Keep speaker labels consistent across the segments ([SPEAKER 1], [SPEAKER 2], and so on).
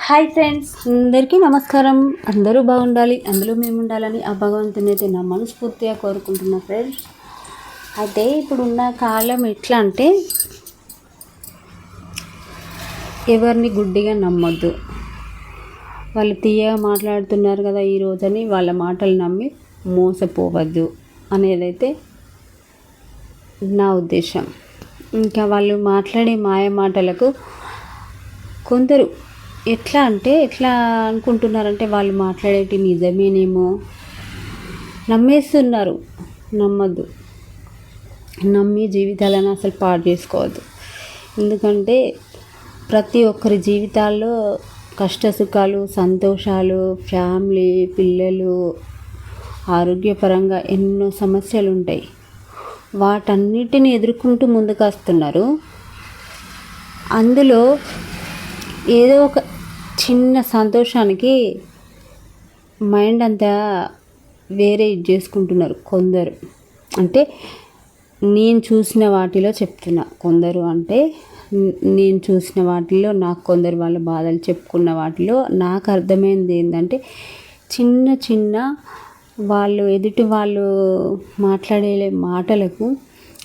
[SPEAKER 1] Hi friends, అందరికీ నమస్కారం. అందరూ బాగుండాలి, అందులో మేము ఉండాలని ఆ భగవంతుని అయితే నా మనస్ఫూర్తిగా కోరుకుంటున్నా ఫ్రెండ్స్. అయితే ఇప్పుడున్న కాలం ఎట్లా అంటే ఎవరిని గుడ్డిగా నమ్మొద్దు. వాళ్ళు తీయగా మాట్లాడుతున్నారు కదా ఈరోజని వాళ్ళ మాటలు నమ్మి మోసపోవద్దు అనేదైతే నా ఉద్దేశం. ఇంకా వాళ్ళు మాట్లాడే మాయ మాటలకు కొందరు ఎట్లా అనుకుంటున్నారంటే వాళ్ళు మాట్లాడేటి నిజమేనేమో నమ్మేస్తున్నారు. నమ్మద్దు. నమ్మి జీవితాలను అసలు పాడు చేసుకోవద్దు. ఎందుకంటే ప్రతి ఒక్కరి జీవితాల్లో కష్ట సుఖాలు, సంతోషాలు, ఫ్యామిలీ, పిల్లలు, ఆరోగ్యపరంగా ఎన్నో సమస్యలు ఉంటాయి. వాటన్నిటిని ఎదుర్కొంటూ ముందుకు వస్తున్నారు. అందులో ఏదో ఒక చిన్న సంతోషానికి మైండ్ అంతా వేరే చేసుకుంటున్నారు కొందరు. అంటే నేను చూసిన వాటిలో చెప్తున్నా. కొందరు అంటే నేను చూసిన వాటిలో నాకు కొందరు వాళ్ళ బాధలు చెప్పుకున్న వాటిలో నాకు అర్థమైంది ఏంటంటే చిన్న చిన్న వాళ్ళు ఎదుటి వాళ్ళు మాట్లాడే మాటలకు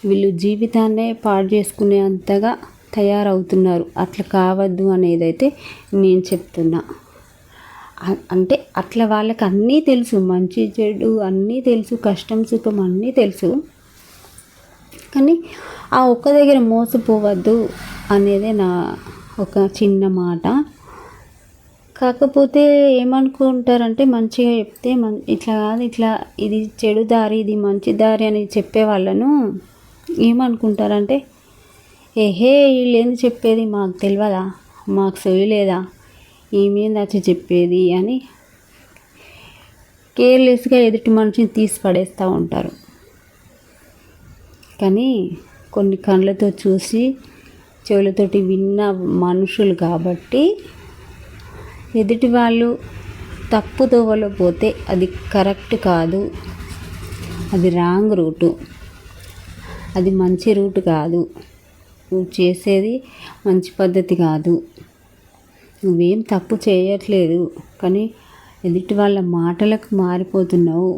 [SPEAKER 1] వీళ్ళు జీవితాన్నే పాడు చేసుకునే అంతగా తయారవుతున్నారు. అట్లా కావద్దు అనేదైతే నేను చెప్తున్నా. అంటే అట్లా వాళ్ళకి అన్నీ తెలుసు, మంచి చెడు అన్నీ తెలుసు, కష్టం సుఖం అన్నీ తెలుసు. కానీ ఆ ఒక్క దగ్గర మోసపోవద్దు అనేదే నా ఒక చిన్న మాట. కాకపోతే ఏమనుకుంటారంటే మంచిగా చెప్తే ఇట్లా కాదు, ఇట్లా ఇది చెడు దారి, ఇది మంచి దారి అని చెప్పే వాళ్ళను ఏమనుకుంటారంటే వీళ్ళు ఏంది చెప్పేది, మాకు తెలియదా, మాకు సొయ్యలేదా, ఏమేంది వచ్చి చెప్పేది అని కేర్లెస్గా ఎదుటి మనిషిని తీసి పడేస్తూ ఉంటారు. కానీ కొన్ని కళ్ళతో చూసి చెవులతోటి విన్న మనుషులు కాబట్టి ఎదుటి వాళ్ళు తప్పు తోవలో పోతే అది కరెక్ట్ కాదు, అది రాంగ్ రూటు, అది మంచి రూట్ కాదు, నువ్వు చేసేది మంచి పద్ధతి కాదు, నువ్వేం తప్పు చేయట్లేదు, కానీ ఎదుటి వాళ్ళ మాటలకు మారిపోతున్నావు,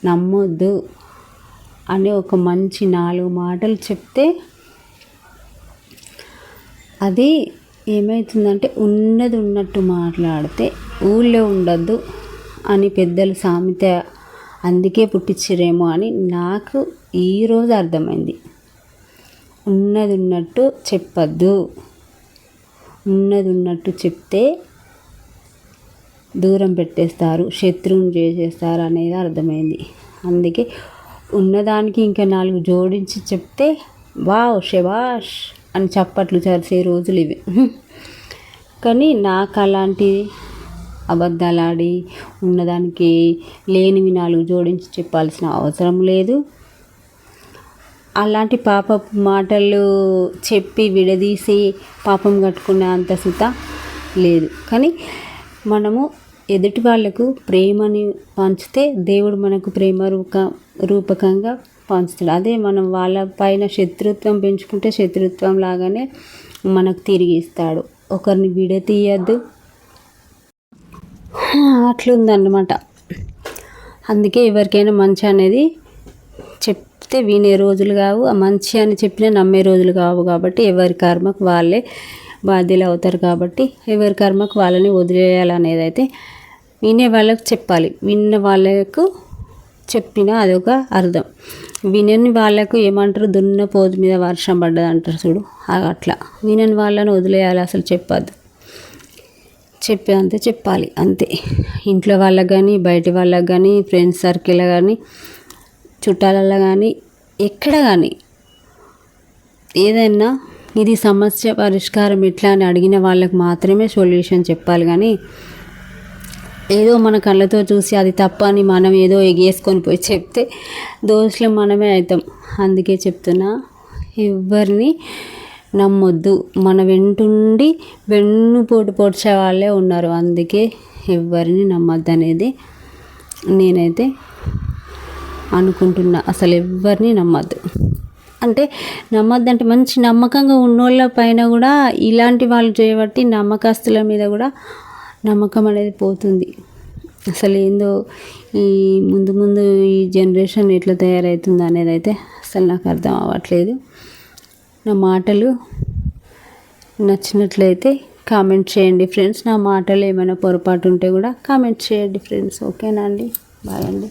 [SPEAKER 1] నమ్మొద్దు అని ఒక మంచి 4 మాటలు చెప్తే అది ఏమవుతుందంటే ఉన్నది ఉన్నట్టు మాట్లాడితే ఊళ్ళో ఉండద్దు అని పెద్దలు సామెత అందుకే పుట్టించిరేమో అని నాకు ఈరోజు అర్థమైంది. ఉన్నది ఉన్నట్టు చెప్పద్దు, ఉన్నది ఉన్నట్టు చెప్తే దూరం పెట్టేస్తారు, శత్రువుని చేసేస్తారు అనేది అర్థమైంది. అందుకే ఉన్నదానికి ఇంకా 4 జోడించి చెప్తే వావ్ శబాష్ అని చప్పట్లు చరిసే రోజులు ఇవి. కానీ నాకు అలాంటి అబద్ధాలాడి ఉన్నదానికి లేనివి 4 జోడించి చెప్పాల్సిన అవసరం లేదు. అలాంటి పాపపు మాటలు చెప్పి విడదీసి పాపం కట్టుకునే అంత సుత లేదు. కానీ మనము ఎదుటి వాళ్ళకు ప్రేమని పంచితే దేవుడు మనకు ప్రేమ రూపకంగా పంచుతాడు. అదే మనం వాళ్ళ పైన శత్రుత్వం పెంచుకుంటే శత్రుత్వం లాగానే మనకు తిరిగి ఇస్తాడు. ఒకరిని విడతీయద్దు, అట్లుందన్నమాట. అందుకే ఎవరికైనా మంచి అనేది చెప్తే వినే రోజులు కావు, ఆ మంచి అని చెప్పినా నమ్మే రోజులు కావు. కాబట్టి ఎవరి కర్మకు వాళ్ళే బాధ్యులు అవుతారు. కాబట్టి ఎవరి కర్మకు వాళ్ళని వదిలేయాలనేది అయితే వినే వాళ్ళకు చెప్పాలి. విన్న వాళ్ళకు చెప్పినా అదొక అర్థం. వినని వాళ్ళకు ఏమంటారు, దున్న పోతు మీద వర్షం పడ్డది అంటారు చూడు, అట్లా వినని వాళ్ళని వదిలేయాలి, అసలు చెప్పద్దు. చెప్పేంతే చెప్పాలి అంతే. ఇంట్లో వాళ్ళకి కానీ, బయట వాళ్ళకి కానీ, ఫ్రెండ్స్ సర్కిల్ కానీ, చుట్టాలలో కానీ, ఎక్కడ కానీ ఏదైనా ఇది సమస్య పరిష్కారం ఎట్లా అని అడిగిన వాళ్ళకి మాత్రమే సొల్యూషన్ చెప్పాలి. కానీ ఏదో మన కళ్ళతో చూసి అది తప్ప అని మనం ఏదో ఎగేసుకొని పోయి చెప్తే దోషులు మనమే అవుతాం. అందుకే చెప్తున్నా, ఎవరిని నమ్మొద్దు. మన వెంటుండి వెన్నుపోటు పొడిచే వాళ్ళే ఉన్నారు. అందుకే ఎవరిని నమ్మొద్దు అనేది నేనైతే అనుకుంటున్నా. అసలు ఎవరిని నమ్మద్దు. అంటే నమ్మద్దంటే మంచి నమ్మకంగా ఉన్నోళ్ళ పైన కూడా ఇలాంటి వాళ్ళు చేయబట్టి నమ్మకస్తుల మీద కూడా నమ్మకం అనేది పోతుంది. అసలు ఏందో ఈ ముందు ముందు ఈ జనరేషన్ ఎట్లా తయారవుతుందో అనేది అయితే అసలు నాకు అర్థం అవ్వట్లేదు. నా మాటలు నచ్చినట్లయితే కామెంట్ చేయండి ఫ్రెండ్స్. నా మాటలు ఏమైనా పొరపాటు ఉంటే కూడా కామెంట్ చేయండి ఫ్రెండ్స్. ఓకేనా అండి? బాయ్ అండి.